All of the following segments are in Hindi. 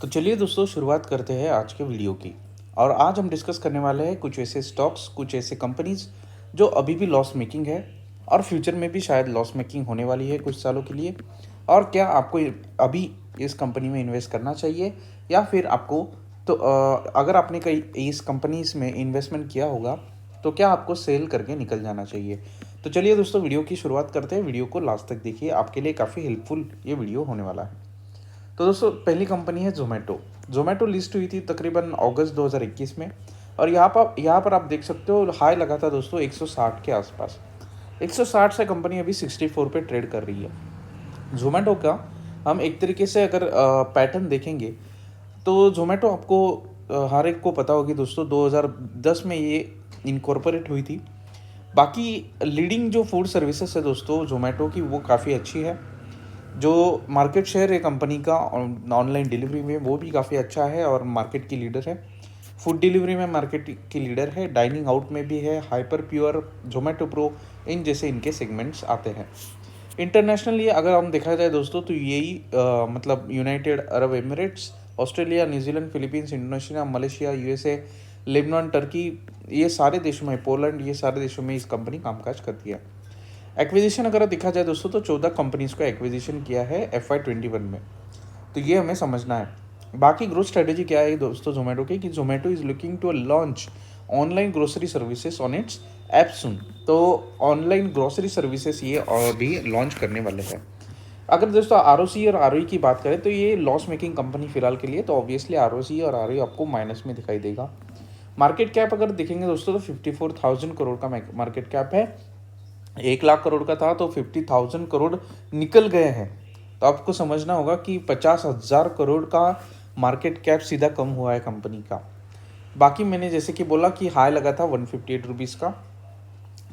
तो चलिए दोस्तों शुरुआत करते हैं आज के वीडियो की। और आज हम डिस्कस करने वाले हैं कुछ ऐसे स्टॉक्स, कुछ ऐसे कंपनीज जो अभी भी लॉस मेकिंग है और फ्यूचर में भी शायद लॉस मेकिंग होने वाली है कुछ सालों के लिए। और क्या आपको अभी इस कंपनी में इन्वेस्ट करना चाहिए या फिर आपको अगर आपने कई इस कंपनीज में इन्वेस्टमेंट किया होगा तो क्या आपको सेल करके निकल जाना चाहिए। तो चलिए दोस्तों वीडियो की शुरुआत करते हैं। वीडियो को लास्ट तक देखिए, आपके लिए काफ़ी हेल्पफुल ये वीडियो होने वाला है। तो दोस्तों पहली कंपनी है जोमेटो। जोमेटो लिस्ट हुई थी तकरीबन अगस्त 2021 में। और यहाँ पर आप देख सकते हो हाई लगा था दोस्तों 160 के आसपास। 160 से कंपनी अभी 64 पे ट्रेड कर रही है। जोमेटो का हम एक तरीके से अगर पैटर्न देखेंगे तो जोमेटो आपको हर एक को पता होगी दोस्तों 2010 में ये इनकॉर्पोरेट हुई थी। बाकी लीडिंग जो फूड सर्विसेज है दोस्तों जोमेटो की वो काफ़ी अच्छी है। जो मार्केट शेयर है कंपनी का ऑनलाइन डिलीवरी में वो भी काफ़ी अच्छा है और मार्केट की लीडर है। फूड डिलीवरी में मार्केट की लीडर है, डाइनिंग आउट में भी है, हाइपर प्योर, जोमेटो प्रो, इन जैसे इनके सेगमेंट्स आते हैं। इंटरनेशनली अगर हम देखा जाए दोस्तों तो यही मतलब United Arab Emirates, Australia, New Zealand, Philippines, Indonesia, Malaysia, USA, Lebanon, Turkey, ये सारे देशों में, पोलैंड, ये सारे देशों में इस कंपनी कामकाज करती है। एक्विजिशन अगर देखा जाए दोस्तों तो 14 कंपनीज को एक्विजिशन किया है FY21 में। तो ये हमें समझना है। बाकी ग्रोथ स्ट्रेटेजी क्या है दोस्तों जोमेटो की, कि Zomato is looking to launch online grocery services on its app soon. तो ऑनलाइन ग्रोसरी सर्विसेज ये और भी लॉन्च करने वाले हैं। अगर दोस्तों ROC और ROE की बात करें तो ये लॉस मेकिंग कंपनी फिलहाल के लिए, तो ऑब्वियसली ROC और ROE आपको माइनस में दिखाई देगा। मार्केट कैप अगर देखेंगे दोस्तों तो 54,000 करोड़ का मार्केट कैप है। 1 लाख करोड़ का था तो 50,000 करोड़ निकल गए हैं। तो आपको समझना होगा कि 50,000 करोड़ का मार्केट कैप सीधा कम हुआ है कंपनी का। बाकी मैंने जैसे कि बोला कि हाई लगा था 158 रुपीज़ का,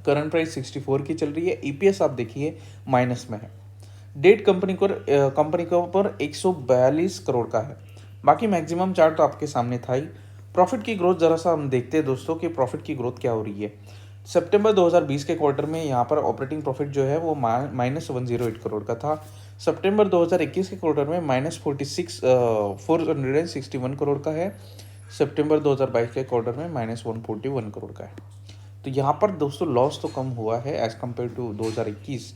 करंट प्राइस 64 की चल रही है। EPS आप देखिए माइनस में है। डेट कंपनी के ऊपर 142 करोड़ का है। बाकी मैक्सिमम चार्ट तो आपके सामने था ही। प्रॉफिट की ग्रोथ जरा सा हम देखते हैं दोस्तों कि प्रॉफिट की ग्रोथ क्या हो रही है। सितंबर 2020 के क्वार्टर में यहाँ पर ऑपरेटिंग प्रॉफिट जो है वो -108 करोड़ का था। सितंबर 2021 के क्वार्टर में -461 करोड़ का है। सितंबर 2022 के क्वार्टर में -141 करोड़ का है। तो यहाँ पर दोस्तों लॉस तो कम हुआ है as compare to 2021।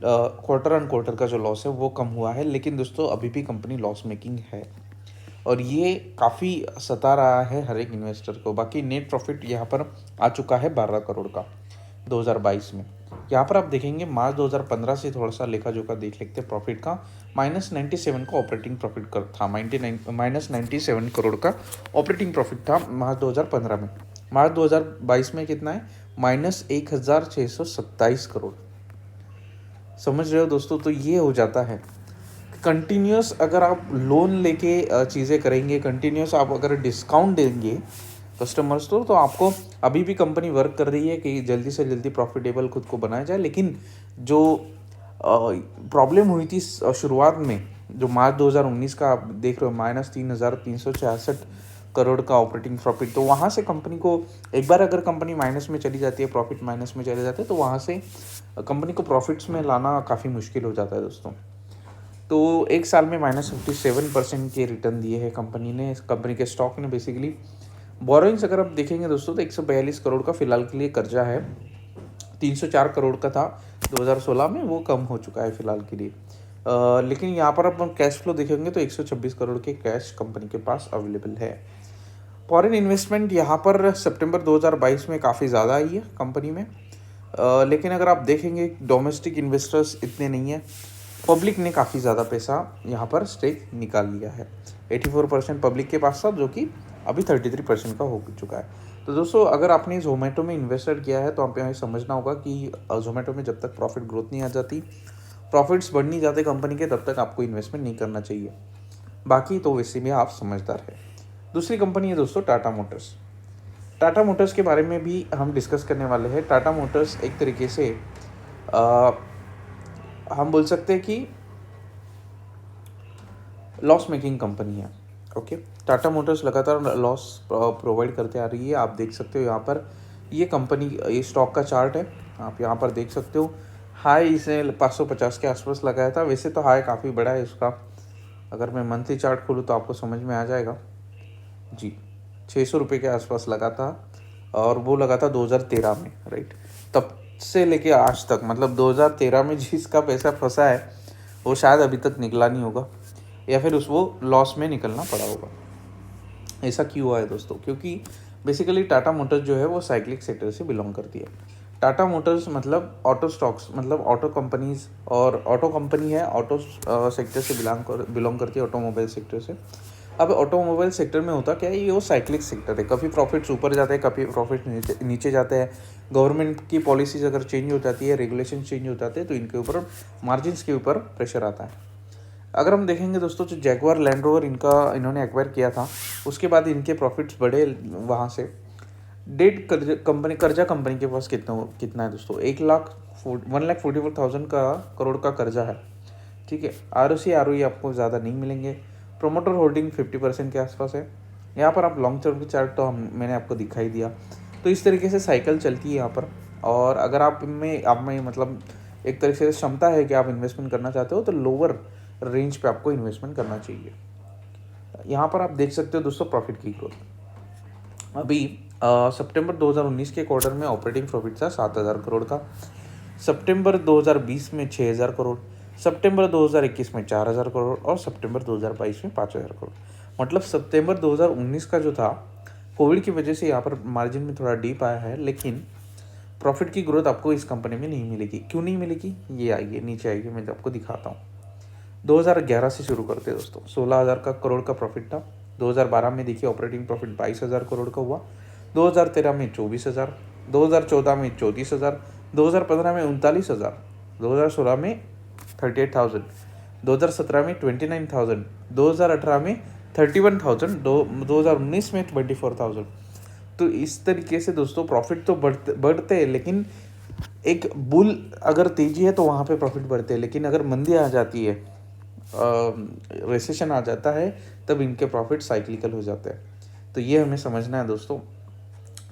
Quarter on quarter का जो लॉस है वो कम हुआ है, लेकिन दोस्तों अभी भी कंपनी लॉस मेकिंग है और ये काफ़ी सता रहा है हर एक इन्वेस्टर को। बाकी नेट प्रॉफिट यहाँ पर आ चुका है 12 करोड़ का 2022 में। यहाँ पर आप देखेंगे मार्च 2015 से थोड़ा सा लेखा जोखा देख लेते हैं प्रॉफिट का। -97 का ऑपरेटिंग प्रॉफिट कर था, -97 करोड़ का ऑपरेटिंग प्रॉफिट था मार्च 2015 में। मार्च 2022 में कितना है? -1627 करोड़। समझ रहे हो दोस्तों? तो ये हो जाता है कंटिन्यूस। अगर आप लोन लेके चीज़ें करेंगे, कंटिन्यूस आप अगर डिस्काउंट देंगे कस्टमर्स तो आपको अभी भी कंपनी वर्क कर रही है कि जल्दी से जल्दी प्रॉफिटेबल खुद को बनाया जाए। लेकिन जो प्रॉब्लम हुई थी शुरुआत में, जो मार्च 2019 का आप देख रहे हो, -3,366 करोड़ का ऑपरेटिंग प्रॉफिट, तो वहाँ से कंपनी को एक बार अगर कंपनी माइनस में चली जाती है, प्रॉफिट माइनस में चले जाते हैं, तो वहाँ से कंपनी को प्रॉफिट्स में लाना काफ़ी मुश्किल हो जाता है दोस्तों। तो एक साल में -57% के रिटर्न दिए हैं कंपनी ने, कंपनी के स्टॉक ने बेसिकली। बोरोइंग्स अगर आप देखेंगे दोस्तों तो 142 करोड़ का फिलहाल के लिए कर्जा है। 304 करोड़ का था 2016 में, वो कम हो चुका है फिलहाल के लिए। लेकिन यहाँ पर आप कैश फ्लो देखेंगे तो 126 करोड़ के कैश कंपनी के पास अवेलेबल है। फॉरेन इन्वेस्टमेंट यहाँ पर सितंबर 2022 में काफ़ी ज़्यादा आई है कंपनी में। लेकिन अगर आप देखेंगे डोमेस्टिक इन्वेस्टर्स इतने नहीं हैं। पब्लिक ने काफ़ी ज़्यादा पैसा यहाँ पर स्टेक निकाल लिया है। 84% पब्लिक के पास था, जो कि अभी 33% का हो चुका है। तो दोस्तों अगर आपने जोमेटो में इन्वेस्टेड किया है तो आप यहाँ समझना होगा कि जोमेटो में जब तक प्रॉफिट ग्रोथ नहीं आ जाती, प्रॉफिट्स बढ़ नहीं जाते कंपनी के, तब तक आपको इन्वेस्टमेंट नहीं करना चाहिए। बाकी तो वैसे भी आप समझदार है। दूसरी कंपनी है दोस्तों टाटा मोटर्स। टाटा मोटर्स के बारे में भी हम डिस्कस करने वाले हैं। टाटा मोटर्स एक तरीके से हम बोल सकते हैं कि लॉस मेकिंग कंपनी है। ओके, टाटा मोटर्स लगातार लॉस प्रोवाइड करते आ रही है। आप देख सकते हो यहाँ पर ये कंपनी, ये स्टॉक का चार्ट है, आप यहाँ पर देख सकते हो। हाई इसने 550 के आसपास लगाया था। वैसे तो हाई काफ़ी बड़ा है इसका, अगर मैं मंथली चार्ट खोलूँ तो आपको समझ में आ जाएगा जी। 600 रुपये के आसपास लगा था और वो लगा था 2013 में, राइट। तब से लेके आज तक, मतलब 2013 में जिसका पैसा फंसा है वो शायद अभी तक निकला नहीं होगा, या फिर उस वो लॉस में निकलना पड़ा होगा। ऐसा क्यों हुआ है दोस्तों? क्योंकि बेसिकली टाटा मोटर्स जो है वो साइक्लिक सेक्टर से बिलोंग करती है। टाटा मोटर्स मतलब ऑटो स्टॉक्स, मतलब ऑटो कंपनीज, और ऑटो कंपनी है, ऑटो सेक्टर से बिलोंग करती है, ऑटोमोबाइल सेक्टर से। अब ऑटोमोबाइल सेक्टर में होता क्या है, ये वो साइक्लिक सेक्टर है। कभी प्रॉफिट्स ऊपर जाते हैं, कभी प्रॉफिट नीचे जाते हैं। गवर्नमेंट की पॉलिसीज अगर चेंज हो जाती है, रेगुलेशन चेंज हो जाते हैं, तो इनके ऊपर मार्जिन्स के ऊपर प्रेशर आता है। अगर हम देखेंगे दोस्तों, जो जैगवार लैंड रोवर इन्होंने एक्वायर किया था, उसके बाद इनके प्रॉफिट्स बढ़े वहाँ से। डेट कर्जा कंपनी के पास कितना है दोस्तों? 1,44,000 करोड़ का कर्जा है, ठीक है। ROE आपको ज़्यादा नहीं मिलेंगे। प्रोमोटर होल्डिंग 50% के आसपास है। यहाँ पर आप लॉन्ग टर्म की चार्ट तो मैंने आपको दिखाई दिया। तो इस तरीके से साइकिल चलती है यहाँ पर। और अगर आप में मतलब एक तरीके से क्षमता है कि आप इन्वेस्टमेंट करना चाहते हो, तो लोअर रेंज पे आपको इन्वेस्टमेंट करना चाहिए। यहाँ पर आप देख सकते हो दोस्तों प्रॉफिट की ग्रोथ। अभी सितंबर 2019 के क्वार्टर में ऑपरेटिंग प्रॉफिट था 7,000 करोड़ का, सितंबर 2020 में 6,000 करोड़, सितंबर 2021 में 4,000 करोड़, और सितंबर 2022 में 5,000 करोड़। मतलब सितंबर 2019 का जो था, कोविड की वजह से यहाँ पर मार्जिन में थोड़ा डीप आया है, लेकिन प्रॉफिट की ग्रोथ आपको इस कंपनी में नहीं मिलेगी। क्यों नहीं मिलेगी? ये आइए नीचे आइए, मैं आपको दिखाता हूँ। 2011 से शुरू करते हैं दोस्तों। 16,000 करोड़ का प्रॉफिट था। 2012 में देखिए ऑपरेटिंग प्रॉफिट 22,000 करोड़ का हुआ। 2013 में 24,000, 2014 में 34,000, 2015 में 39,000, 2016 में 38,000, 2017 में 29,000, 2018 में 31,000, 2019 में 24,000। तो इस तरीके से दोस्तों प्रॉफिट तो बढ़ते हैं, लेकिन एक बुल अगर तेजी है तो वहाँ पे प्रॉफिट बढ़ते हैं, लेकिन अगर मंदी आ जाती है, रिसेशन आ जाता है, तब इनके प्रॉफिट साइक्लिकल हो जाते हैं। तो ये हमें समझना है दोस्तों।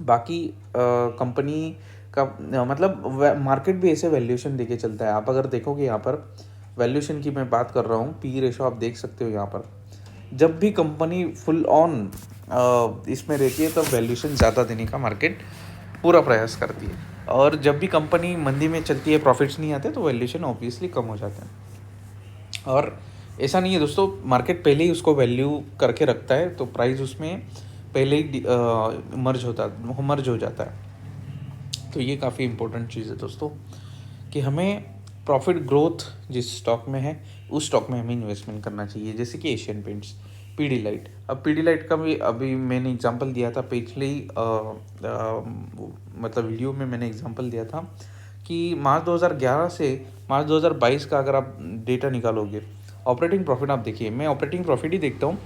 बाकी कंपनी का मतलब मार्केट भी ऐसे वैल्यूएशन देके चलता है। आप अगर देखोगे यहाँ पर वैल्यूएशन की मैं बात कर रहा हूँ, पी रेशो आप देख सकते हो यहाँ पर। जब भी कंपनी फुल ऑन इसमें रहती है, तब वैल्यूएशन ज़्यादा देने का मार्केट पूरा प्रयास करती है, और जब भी कंपनी मंदी में चलती है, प्रॉफिट्स नहीं आते, तो वैल्यूएशन ऑब्वियसली कम हो जाते हैं। और ऐसा नहीं है दोस्तों, मार्केट पहले ही उसको वैल्यू करके रखता है, तो प्राइस उसमें पहले ही मर्ज हो जाता है। तो ये काफ़ी इंपॉर्टेंट चीज़ है दोस्तों, कि हमें प्रॉफिट ग्रोथ जिस स्टॉक में है, उस स्टॉक में हमें इन्वेस्टमेंट करना चाहिए। जैसे कि एशियन पेंट्स, पीडीलाइट। अब पीडीलाइट का भी अभी मैंने एग्जांपल दिया था पिछले मतलब वीडियो में मैंने एग्जांपल दिया था कि मार्च 2011 से मार्च 2022 का अगर आप डेटा निकालोगे, ऑपरेटिंग प्रॉफिट आप देखिए, मैं ऑपरेटिंग प्रॉफिट ही देखता हूँ,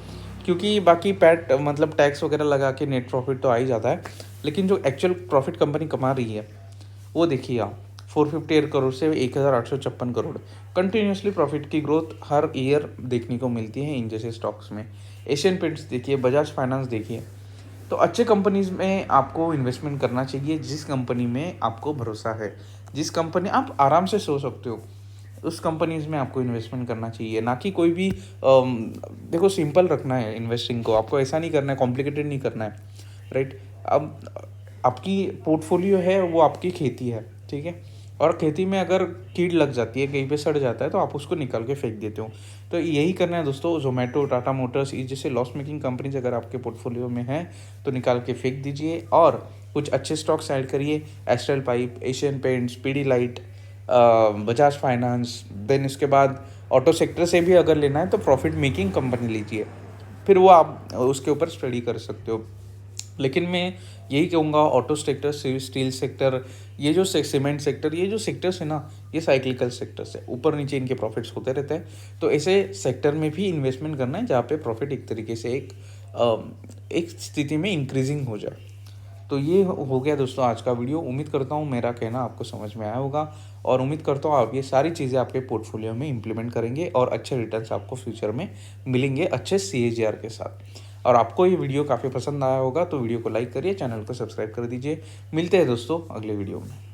क्योंकि बाकी पैट मतलब टैक्स वगैरह लगा के नेट प्रॉफिट तो आ ही जाता है, लेकिन जो एक्चुअल प्रॉफिट कंपनी कमा रही है वो देखिए आप, 458 करोड़ से 1,856 करोड़। कंटिन्यूसली प्रॉफिट की ग्रोथ हर ईयर देखने को मिलती है इन जैसे स्टॉक्स में। एशियन पेंट्स देखिए, बजाज फाइनेंस देखिए। तो अच्छे कंपनीज में आपको इन्वेस्टमेंट करना चाहिए, जिस कंपनी में आपको भरोसा है, जिस कंपनी आप आराम से सो सकते हो, उस कंपनीज में आपको इन्वेस्टमेंट करना चाहिए। ना कि कोई भी देखो, सिंपल रखना है इन्वेस्टिंग को, आपको ऐसा नहीं करना है, कॉम्प्लिकेटेड नहीं करना है, राइट। अब आपकी पोर्टफोलियो है, वो आपकी खेती है, ठीक है, और खेती में अगर कीड़ लग जाती है, कहीं पे सड़ जाता है, तो आप उसको निकाल के फेंक देते हो। तो यही करना है दोस्तों। जोमेटो, टाटा मोटर्स, इस जैसे लॉस मेकिंग कंपनीज अगर आपके पोर्टफोलियो में है, तो निकाल के फेंक दीजिए, और कुछ अच्छे स्टॉक्स ऐड करिए। Astral pipe, Asian paints, Pidilite, Bajaj finance. Then इसके बाद ऑटो सेक्टर से भी अगर लेना है, तो प्रॉफिट मेकिंग कंपनी लीजिए, फिर वो आप उसके ऊपर स्टडी कर सकते हो। लेकिन मैं यही कहूँगा, ऑटो सेक्टर, स्टील सेक्टर, ये जो सीमेंट सेक्टर, ये जो सेक्टर्स है ना, ये साइक्लिकल सेक्टर्स है, ऊपर नीचे इनके प्रॉफिट्स होते रहते हैं। तो ऐसे सेक्टर में भी इन्वेस्टमेंट करना है, जहाँ पे प्रॉफिट एक तरीके से एक स्थिति में इंक्रीजिंग हो जाए। तो ये हो गया दोस्तों आज का वीडियो। उम्मीद करता हूँ मेरा कहना आपको समझ में आया होगा, और उम्मीद करता हूँ आप ये सारी चीज़ें आपके पोर्टफोलियो में इंप्लीमेंट करेंगे, और अच्छे रिटर्न्स आपको फ्यूचर में मिलेंगे अच्छे CAGR के साथ। और आपको ये वीडियो काफ़ी पसंद आया होगा, तो वीडियो को लाइक करिए, चैनल को सब्सक्राइब कर दीजिए। मिलते हैं दोस्तों अगले वीडियो में।